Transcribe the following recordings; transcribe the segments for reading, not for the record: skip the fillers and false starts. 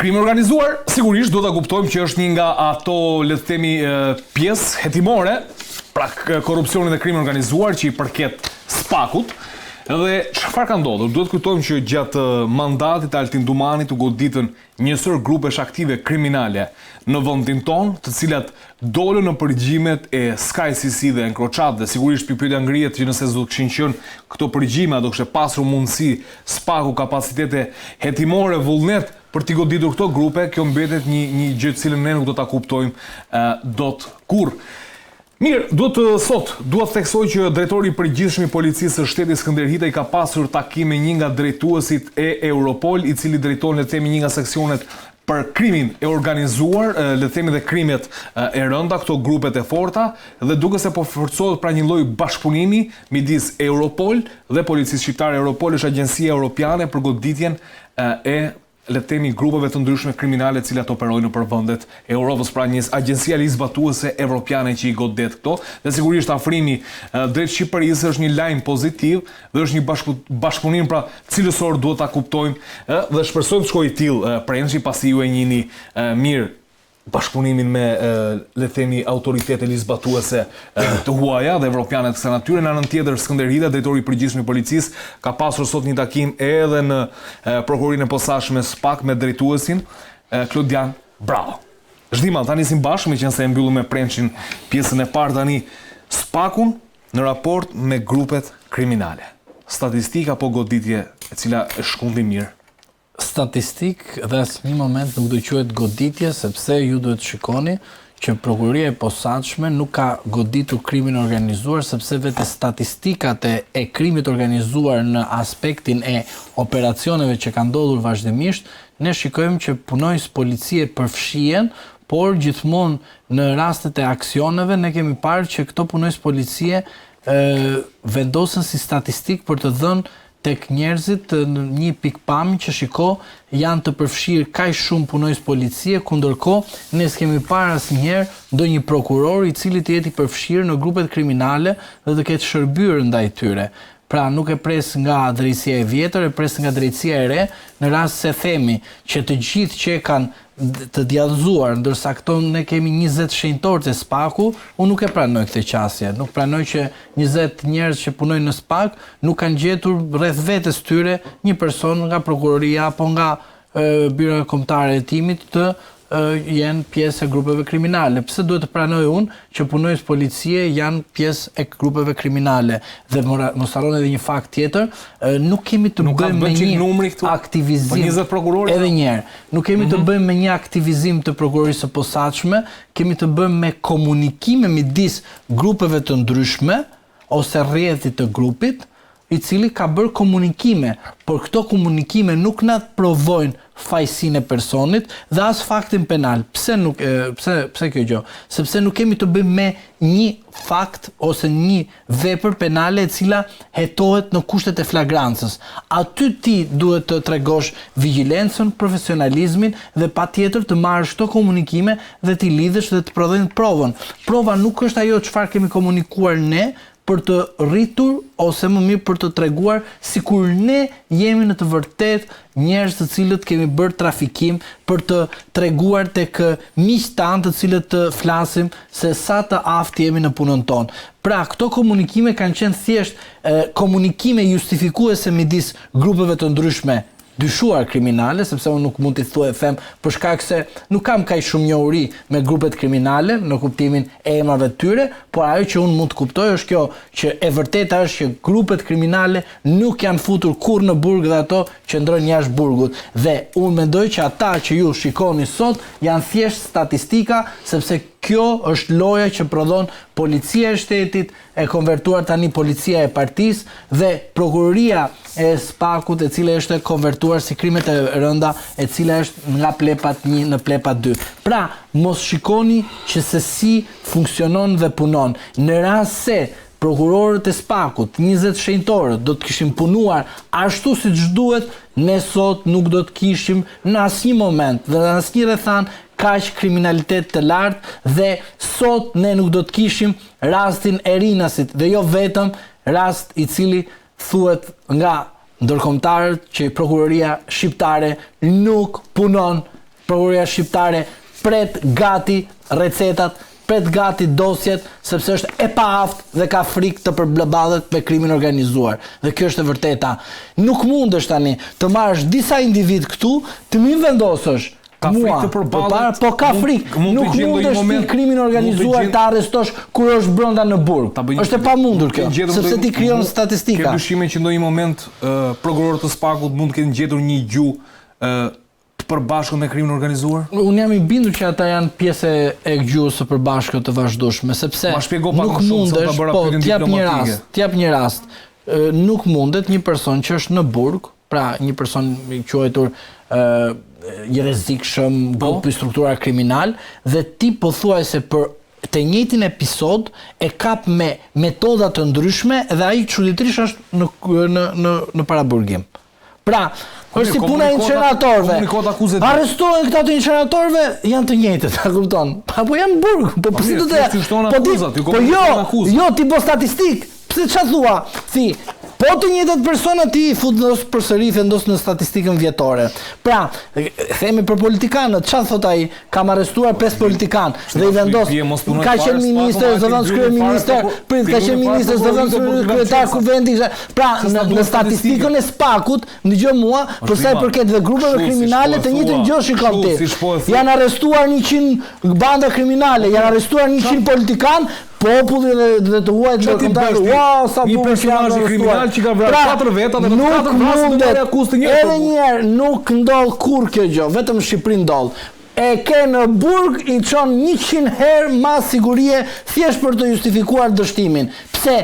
Krimi organizuar, sigurisht do ta kuptojmë që është një nga ato, le të themi, pjesë hetimore, pra korrupsioni dhe krimi organizuar që i përket SPAK-ut. Dhe çfarë ka ndodhur? Duhet kujtojmë që gjatë mandatit të Altin Dumanit u goditën njësër grupesh aktive kriminale në vendin tonë, të cilat dolën në përgjimet e SkyCC dhe Encrochat, dhe sigurisht pyetja ngrihet që nëse do kishin qenë këto përgjime, do kishte pasur mundësi SPAK-u kapacitete hetimore vullnet për t'i goditur këto grupe. Kjo mbetet një gjë të cilën ne nuk do ta kuptojmë dot kurrë. Mirë, duhet të theksoj që drejtori i përgjithshëm i policisë së shtetit Skënder Hita i ka pasur takim me një nga drejtuesit e Europol, i cili drejton, le të themi, një nga seksionet për krimin e organizuar, le të themi, dhe krimet e rënda, këto grupet e forta, dhe duke se po forcohet pra një lloj bashkëpunimi midis Europol dhe policisë shqiptare. Europol është agjencia europiane për goditjen e, le të themi, grupeve të ndryshme kriminale të cilat operojnë nëpër vendet e Europës, pra një agjencia ligjzbatuese evropiane që i godet këto, dhe sigurisht afrimi drejt Shqipërisë është një lajm pozitiv dhe është një bashkëpunim pra cilësor duhet ta kuptojmë dhe shpresojmë të shkojë i tillë premshi, pasi ju e njihni mirë bashkëpunimin me, le të themi, autoritetet ligjzbatuese të huaja dhe evropiane të kësaj natyre. Në anën tjetër, Skënder Hita, drejtori i përgjithshëm i policisë, ka pasur sot një takim edhe në prokurorinë e posaçme SPAK me drejtuesin Klodian Bravo. Zhdima, tani nisim bashkë, meqense e mbyllu me premshin pjesën e parë, tani SPAK-un në raport me grupet kriminale. Statistika apo goditje e cila e shkundi mirë? Statistik dhe asnjë moment nuk do quhet goditje, sepse ju duhet shikoni që prokuroria e posaçme nuk ka goditur krimin organizuar, sepse vetë statistikat e krimit organizuar në aspektin e operacioneve që kanë ndodhur vazhdimisht, ne shikojmë që punojës policie përfshihen, por gjithmonë në rastet e aksioneve ne kemi parë që këto punojës policie vendosen si statistik për të dhënë tek njerëzit një pikpamje që shiko janë të përfshirë kaq shumë punojës policie, kundërkohë ne s'kemi parë asnjëherë ndonjë prokuror i cili të jetë i përfshirë në grupet kriminale dhe të ketë shërbyer ndaj tyre. Pra nuk e pres nga drejtësia e vjetër, e pres nga drejtësia e re, në rast se themi që të gjithë që kanë të djallëzuar, ndërsa këto ne kemi 20 shenjtor të SPAK-u, unë nuk e pranoj këtë qasje. Nuk pranoj që 20 njerëz që punojnë në SPAK nuk kanë gjetur rreth vetes tyre një person nga prokuroria apo nga byroja kombëtare e hetimit të janë pjesë e grupeve kriminale. Pse duhet të pranoj unë që punojës policie janë pjesë e grupeve kriminale? Dhe mos harroni edhe një fakt tjetër, nuk kemi të bëjmë me një aktivizim, edhe një herë, nuk kemi të bëjmë me një aktivizim të prokurorisë së posaçme, kemi të bëjmë me komunikime midis grupeve të ndryshme ose rrjetit të grupit, i cili ka bërë komunikime, por këto komunikime nuk na provojnë fajsinë e personit dhe as faktin penal. Pse kjo gjë? Sepse nuk kemi të bëjmë me një fakt ose një vepër penale e cila hetohet në kushtet e flagrancës. Aty ti duhet të tregosh vigjilencën, profesionalizmin dhe patjetër të marrësh këto komunikime dhe t'i lidhësh dhe të prodhojnë provën. Prova nuk është ajo çfarë kemi komunikuar ne, për të rritur ose më mirë për të treguar sikur ne jemi në të vërtet njerëz të cilët kemi bërë trafikim, për të treguar tek miq tanë të cilët të flasim se sa të aftë jemi në punën tonë. Pra, këto komunikime kanë qenë thjesht komunikime justifikuese midis grupeve të ndryshme dyshuar kriminale, sepse unë nuk mund t'i them për shkak se nuk kam kaq shumë njohuri me grupet kriminale në kuptimin e emrave të tyre, por ajo që unë mund të kuptoj është kjo që e vërteta është që grupet kriminale nuk janë futur kurrë në burg dhe ato qëndrojnë jashtë burgut. Dhe unë mendoj që ata që ju shikoni sot janë thjesht statistika, sepse kjo është loja që prodhon policia e shtetit, e konvertuar tani policia e partisë dhe prokuroria e SPAK-ut, e cila është konvertuar si krimet e rënda, e cila është nga plepat 1 në plepat 2. Pra, mos shikoni që se si funksionon dhe punon. Në rast se prokurorët e SPAK-ut, 20 shenjtorët, do të kishin punuar ashtu siç duhet, ne sot nuk do të kishim në asnjë moment dhe në asnjë rrethan kaq kriminalitet të lartë dhe sot ne nuk do të kishim rastin e Rinasit dhe jo vetëm rast i cili thuhet nga ndërkombëtarët që prokuroria shqiptare nuk punon prokuroria shqiptare pret gati recetat, pret gati dosjet, sepse është e paaftë dhe ka frikë të përballëhet me krimin organizuar. Dhe kjo është e vërteta. Nuk mundesh tani të marrësh disa individ këtu, të më vendosësh mua, po ka frikë. Nuk mundesh ti krimin organizuar të arrestosh kur është brenda në burg. Është e pamundur kjo, sepse ti krijon statistika. Ke dyshime që ndonjë moment prokurorët të Spakut mund të kenë gjetur një gjuhë të përbashkët me krimin organizuar? Unë jam i bindur që ata janë pjesë e gjuhës së përbashkët të vazhdueshme, sepse nuk mundesh, po t'jap një rast. Nuk mundet një person që është në burg, pra një person i quajtur i rrezikshëm, grupi strukturar kriminal, dhe ti pothuajse për të njëjtin episod e kap me metoda të ndryshme dhe ai çuditërisht është në paraburgim. Pra, është si puna e incenatorëve. Arrestohen këta të incenatorëve, janë të njëjtët, a kupton? Po janë burg, po pse do të jo, ti bo statistik. Pse çfarë thua? Thi, po të njëjtat persona ti fut përsëri vendos në statistikën vjetore. Pra, themi për politikanët, çfarë thot ai? Kam arrestuar 5 politikanë dhe i vendos. Ka qenë ministër, zëvendës kryeministër, ka qenë ministër, zëvendës kryetar kuvendi. Pra, në statistikën e Spakut, ndëgjoj mua, për sa i përket dhe grupeve kriminale, të njëjtën gjë shikon ti. Janë arrestuar 100 banda kriminale, janë arrestuar 100 politikanë, populli dhe të huajt dhe këntarë, sa bukur që janë kriminal që ka vrarë 4 veta dhe në 4 vrasë në marrë akusë të njëtë. Edhe njerë nuk ndodh kur kjo gjë, vetëm Shqipëri ndodh. E ke në burg i çon 100 herë mas sigurie thjesht për të justifikuar dështimin. Pse?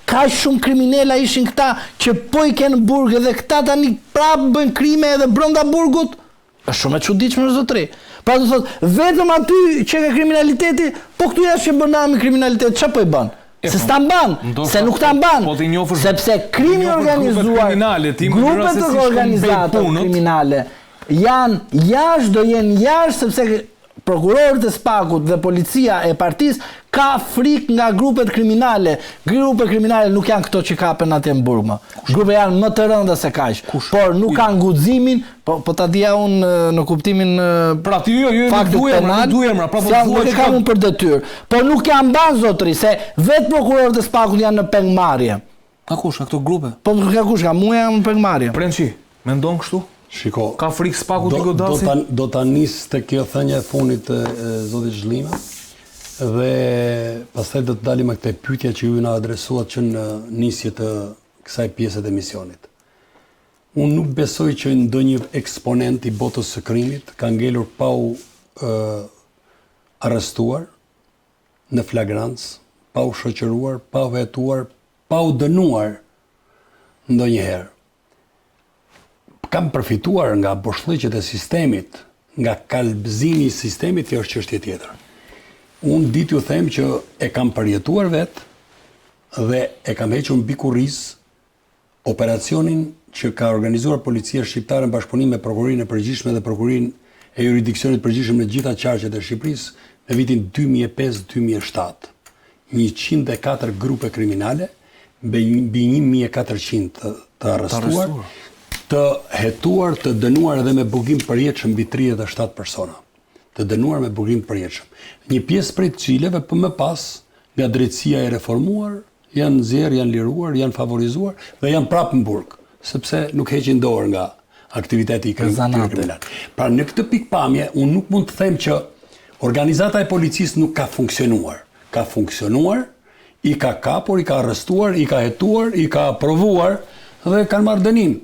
Ka shumë kriminella ishin këta që po i kenë burg edhe këta tani prapë bëjnë krime edhe brenda burgut? Është shumë e çuditshme zotëri. Pra do thot, vetëm aty që ka kriminaliteti, po këtu jashtë që bën kriminalitet, çfarë po i bën? Se s'ta mban, se nuk ta mban. Sepse krimi organizuar, grupet të organizata kriminale janë jashtë, do jenë jashtë, sepse prokurorët e Spakut dhe policia e partisë ka frikë nga grupet kriminale. Grupet kriminale nuk janë këto që kapen atje në burg më. Grupet janë më të rënda se kaq. Por nuk kanë guximin, po ta dija unë në kuptimin pra ti duhem, pra po nuk e kam unë për detyrë. Por nuk janë mban zotëri se vetë prokurorët e Spakut janë në pengmarrje. Ka kush ka këto grupe? Po ka kush ka, mua jam në pengmarrje. Prençi, mendon kështu? Shiko, ka frikë Spaku t'i godasin? Do ta nis të kjo thënje e funit të zotit Zhlima dhe pastaj do të dalim me këtë pyetje që ju na adresuat që në nisje të kësaj pjese të emisionit. Unë nuk besoj që ndonjë eksponent i botës së krimit ka ngelur pa u arrestuar në flagrancë, pa u shoqëruar, pa u hetuar, pa u dënuar ndonjëherë. Kam përfituar nga boshllëqet e sistemit, nga kalbëzimi i sistemit, kjo është çështje tjetër. Unë ditë ju them që e kam përjetuar vetë dhe e kam hequr mbi kurriz operacionin që ka organizuar policia shqiptare në bashkëpunim me prokurorinë e përgjithshme dhe prokurorinë e jurisdiksionit përgjithshëm në gjitha qarqet e Shqipërisë në vitin 2005-2007. 104 grupe kriminale, mbi 1400 të arrestuar, të hetuar, të dënuar edhe me burgim përjetshëm mbi 37 persona. Të dënuar me burgim përjetshëm. Një pjesë prej të cilëve për më pas nga drejtësia e reformuar, janë nxjerrë, janë liruar, janë favorizuar dhe janë prapë në burg, sepse nuk heqin dorë nga aktiviteti i kriminal. Pra në këtë pikpamje, unë nuk mund të them që organizata e policisë nuk ka funksionuar. Ka funksionuar, i ka kapur, i ka arrestuar, i ka hetuar, i ka provuar dhe kanë marrë dënim.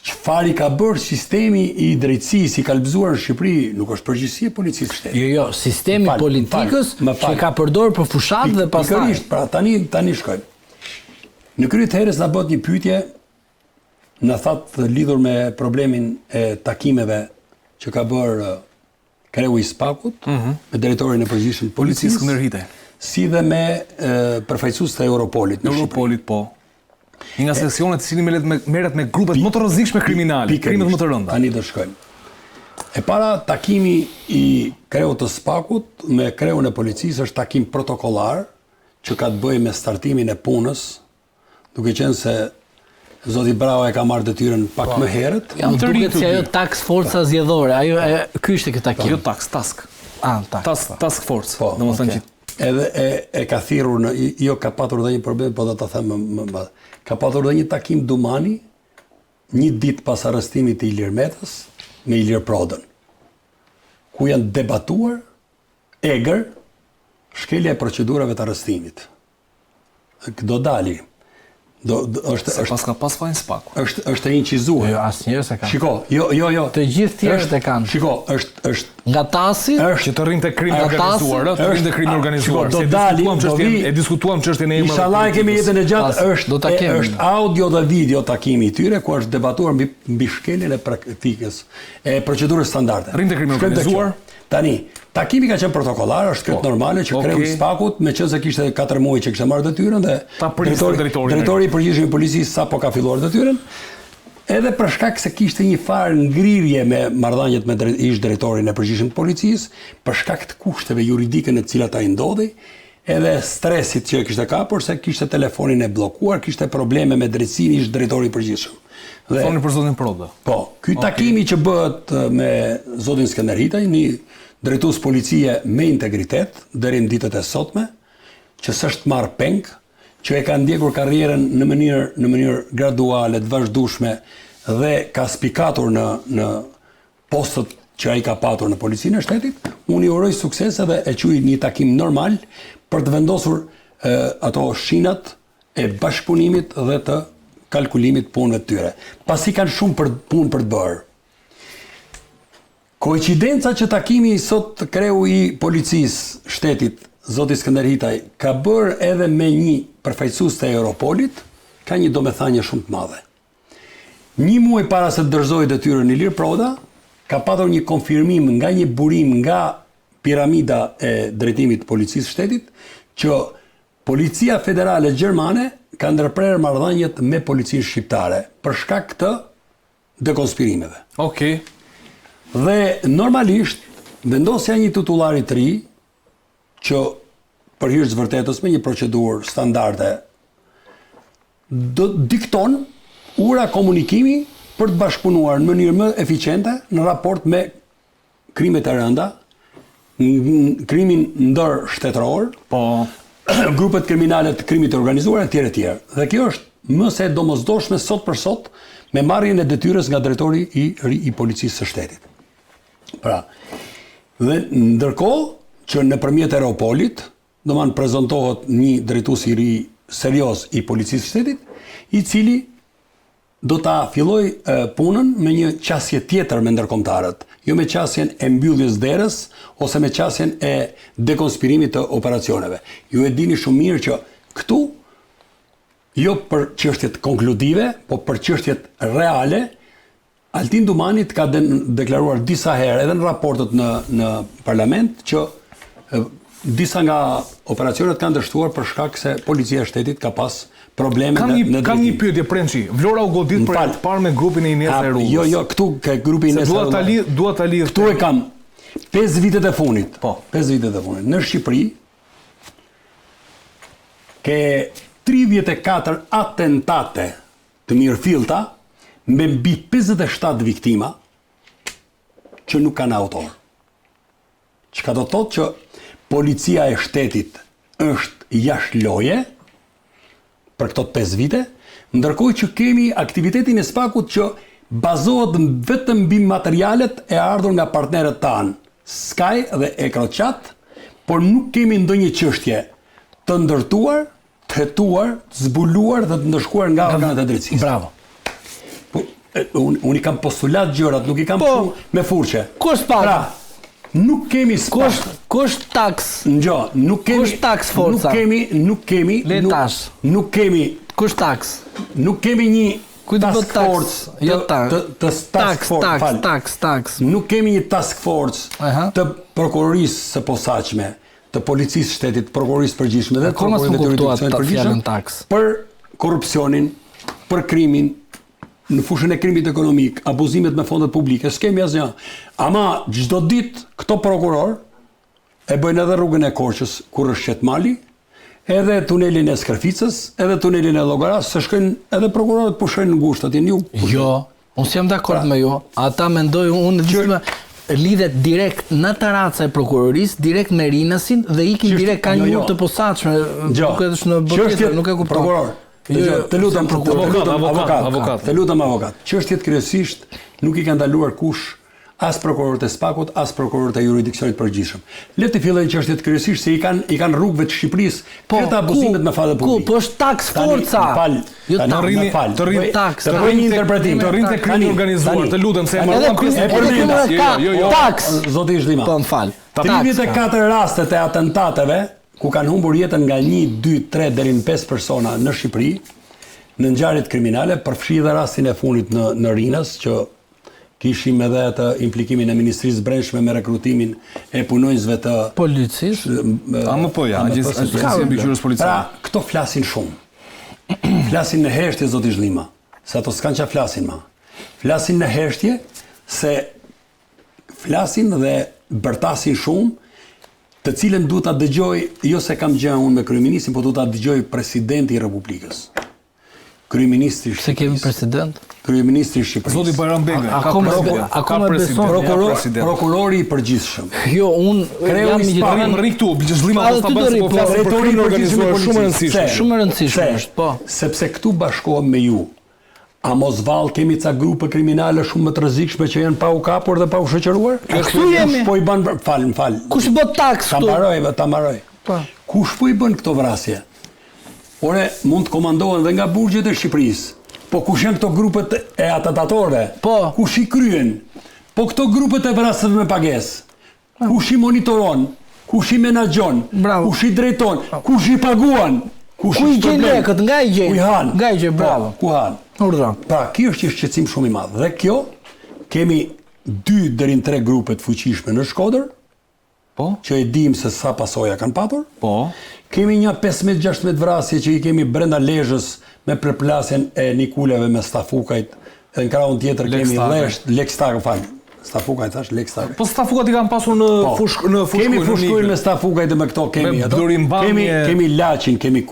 Çfarë ka bërë sistemi i drejtësisë i kalbëzuar në Shqipëri nuk është përgjegjësi e policisë shtetit. Jo, sistemi politikës që ka përdorur për fushat dhe pastaj. Pra tani shkojmë. Në krye të herës na bëhet një pyetje, na thatë lidhur me problemin e takimeve që ka bërë kreu i Spakut me drejtorin e përgjithshëm të policisë Skënder Hitej, si dhe me përfaqësues të Europolit. Europolit po. Nga sesionet të cilin merret me grupet më të rrezikshme kriminale, krimet më të rënda. Tani do shkojmë. E para takimi i kreut të Spakut me kreun e policisë është takim protokollar që ka të bëjë me startimin e punës, duke qenë se Zoti Brava e ka marrë detyrën pak më herët. Jam duket se ajo task forca zgjedhore, ky ishte ky takim. Jo task. Task force. Domethënë që edhe e ka thirrur jo ka patur edhe një problem, po do ta them më madh. Ka patur edhe një takim Dumani një ditë pas arrestimit të Ilir Metës me Ilir Prodën, ku janë debatuar egër shkelja e procedurave të arrestimit. Do dali. Pas ka pas fajin spaku. Është e incizuar. Jo, asnjëherë se kanë. Shiko, jo. Të gjithë tjerët e kanë. Shiko, është nga tasi që të rrinë te krimi organizuar, të rrinë te krimi organizuar. Do dalim, e diskutuam çështjen e emrit. Inshallah e kemi jetën e gjatë, është audio dhe video takimi i tyre ku është debatuar mbi shkeljen e praktikës e procedurës standarde. Rrinë te krimi organizuar. Tani, takimi ka qenë protokollar, është këtë normale që kreu spakut, me qënë se kishte 4 muaj që kishte marrë detyrën dhe drejtori i përgjithshëm i policisë sapo ka filluar detyrën, edhe për shkak se kishte një farë ngrirje me marrëdhëniet me ish drejtorin e përgjithshëm të policisë, për shkak të kushteve juridike në të cilat ai ndodhi, edhe stresit që kishte kapur se kishte telefonin e bllokuar, kishte probleme me drejtsinë ish drejtori i përgjithshëm. Thoni për zotin Prodë. Po, ky takimi që bëhet me zotin Skënder Hitaj, një drejtues policie me integritet deri në ditët e sotme, që s'është marrë peng, që e ka ndjekur karrierën në mënyrë graduale, të vazhdueshme dhe ka spikatur në postët që ai ka patur në policinë e shtetit, unë i uroj sukses dhe e quaj një takim normal për të vendosur ato shinat e bashkëpunimit dhe të kalkulimit punëve të tyre. Pasi kanë shumë punë për të bërë. Koincidenca që takimi sot kreu i policisë shtetit, zoti Skënder Hitaj, ka bërë edhe me një përfaqësues të Europolit, ka një domethënie shumë të madhe. Një muaj para se të dorëzojë detyrën Ilir Proda, ka patur një konfirmim nga një burim nga piramida e drejtimit të policisë shtetit, që Policia Federale Gjermane ka ndërprerë marrëdhëniet me policinë shqiptare për shkak të dekonspirimeve. Okej. Dhe normalisht vendosja një titullari të ri që për hir të vërtetës me një procedurë standarde do dikton ura komunikimi për të bashkëpunuar në mënyrë më eficiente në raport me krimet e rënda, krimin ndër shtetëror, grupet kriminale të krimit të organizuar e tjerë. Dhe kjo është më se domosdoshme sot për sot me marrjen e detyrës nga drejtori i ri i policisë së shtetit. Pra, dhe ndërkohë që nëpërmjet Europolit, domethënë prezantohet një drejtues i ri serioz i policisë së shtetit, i cili do ta filloj punën me një qasje tjetër me ndërkombëtarët, jo me qasjen e mbylljes derës ose me qasjen e dekonspirimit të operacioneve. Ju e dini shumë mirë që këtu, jo për çështjet konkludive, po për çështjet reale, Altin Dumanit ka deklaruar disa herë edhe në raportet në parlament që disa nga operacionet kanë dështuar për shkak se policia e shtetit ka pas probleme në drejtim. Kam një pyetje Prençi. Vlora u godit për të parë me grupin e Ines e Rrugës. Jo, këtu ke grupi Ines e Rrugës. Dua ta lidh. Këtu e kam 5 vitet e funit. Po, 5 vitet e funit. Në Shqipëri ke 34 atentate të mirëfillta me mbi 57 viktima që nuk kanë autor. Çka do të thotë që policia e shtetit është jashtë loje për këto 5 vite, ndërkohë që kemi aktivitetin e spakut që bazohet vetëm mbi materialet e ardhur nga partnerët tanë, Sky dhe ECROChat, por nuk kemi ndonjë çështje të ndërtuar, të hetuar, të zbuluar dhe të ndëshkuar nga organet e drejtësisë. Bravo. Unë i kam postulat gjërat, nuk i kam me furqe. Kush pak? Pra, nuk kemi spak. Kush taks? Ngjo, nuk kemi. Kush taks forca? Nuk kemi. Letash. Nuk kemi. Kush taks? Nuk kemi një task force. Jo taks. Nuk kemi një task force të prokurorisë së posaçme, të policisë shtetit, prokurorisë përgjithshme dhe prokurorisë jurisdiksionit përgjithshëm për korrupsionin, për krimin, në fushën e krimit ekonomik, abuzimet me fondet publike, s'kemi asgjë. Ama çdo ditë këto prokuror e bëjnë edhe rrugën e Korçës kur është qet mali, edhe tunelin e Skërficës, edhe tunelin e Llogaras, se shkojnë edhe prokurorët pushojnë në ngushtë atje në jug. Jo, unë s'jam dakord me ju. Ata mendojnë unë lidhet direkt në taraca e prokurorisë, direkt me Rinasin dhe ikin direkt ka një urë të posaçme, duke është në botë, nuk e kupton. Prokuror. Të lutem avokat. Të lutem avokat. Çështjet kryesisht nuk i kanë ndaluar kush as prokurorët e Spakut, as prokurorët e jurisdiksionit përgjithshëm. Le të fillojnë çështjet kryesisht se i kanë rrugëve të Shqipërisë, këta abuzimet me fadë publik. Po është taks forca. Të rrini taks. Të rrini interpretim. Të rrini te krimi organizuar, të lutem se taks. Zoti Zhlima. Po m'fal. 34 rastet e atentateve ku kanë humbur jetën nga 1, 2, 3 deri në 5 persona në Shqipëri, në ngjarjet kriminale, përfshi dhe rastin e fundit në Rinas, që kishim edhe atë implikimin e Ministrisë Brendshme me rekrutimin e punonjësve të policisë. Gjithsesi mbikëqyrës policiare. Pra, këto flasin shumë. Flasin në heshtje, zoti Zhlima, se ato s'kan qa flasin ma. Flasin në heshtje se flasin dhe bërtasin shumë, të cilën duhet ta dëgjoj, jo se kam gjë unë me kryeministin, po duhet ta dëgjoj presidenti i Republikës. Kryeministri i Se kemi president? Kryeministri i Shqipërisë. Zoti Bajram Bega, akoma beson prokurori i përgjithshëm. Jo, unë jam i gjithë rri këtu, Zhlima do ta bëj po flas për krimin organizuar shumë e rëndësishme. Shumë e rëndësishme është, po. Sepse këtu bashkohem me ju. A mos vallë kemi ca grupe kriminale shumë më të rrezikshme që janë pa u kapur dhe pa u shoqëruar? Këtu jemi. Po i bën, fal. Kush bë taks këtu? Ta mbaroj. Po. Kush po i bën këto vrasje? Ore, mund të komandohen dhe nga burgjet e Shqipërisë. Po kush janë këto grupet e atentatorëve? Po. Kush i kryen? Po këto grupet e vrasëve me pagesë. Kush i monitoron? Kush i menaxhon? Kush i drejton? Kush i paguan? Ku i gjen lekët? Nga i gjen? Nga i gjen, bravo. Ku han? Urdhra. Pra, kjo është një shqetësim shumë i madh. Dhe kjo kemi 2 deri në 3 grupe të fuqishme në Shkodër. Po. Që e dim se sa pasoja kanë patur. Po. Kemi një 15-16 vrasje që i kemi brenda Lezhës me përplasjen e Nikuleve me stafukajt. Dhe në krahun tjetër kemi Lekstag, Stafukaj thash, Lekstag. Po stafukat i kanë pasur në fushkujnë. Kemi fushkujnë me stafukajt dhe me këto kemi ato. Kemi Laçin, kemi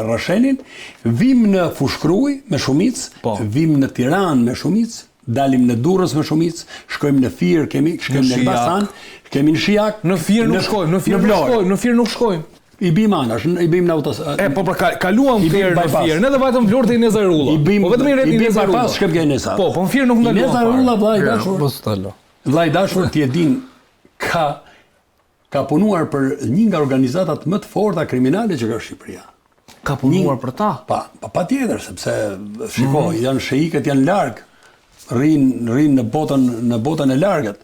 Rashenin, vim në Fushkruj me shumicë, vim në Tiranë me shumicë, dalim në Durrës me shumicë, shkojmë në Fier, shkojmë në Elbasan, kemi në Shijak. Në Fier nuk shkojmë. I bim anash, i bim në autos. Po kaluam Fier në Fier, ne dhe vajtëm Vlorë te Ineza Rrulla. Po vetëm i rreth Ineza Rrulla. Pas shkëm ke Ineza. Po në Fier nuk ndaluam. Ineza Rrulla vllai dashur. Vllai dashur ti e din ka punuar për një nga organizatat më të forta kriminale që ka Shqipëria. Ka punuar për ta? Patjetër, sepse shiko, janë sheikët, janë larg. Rrin në botën e largët.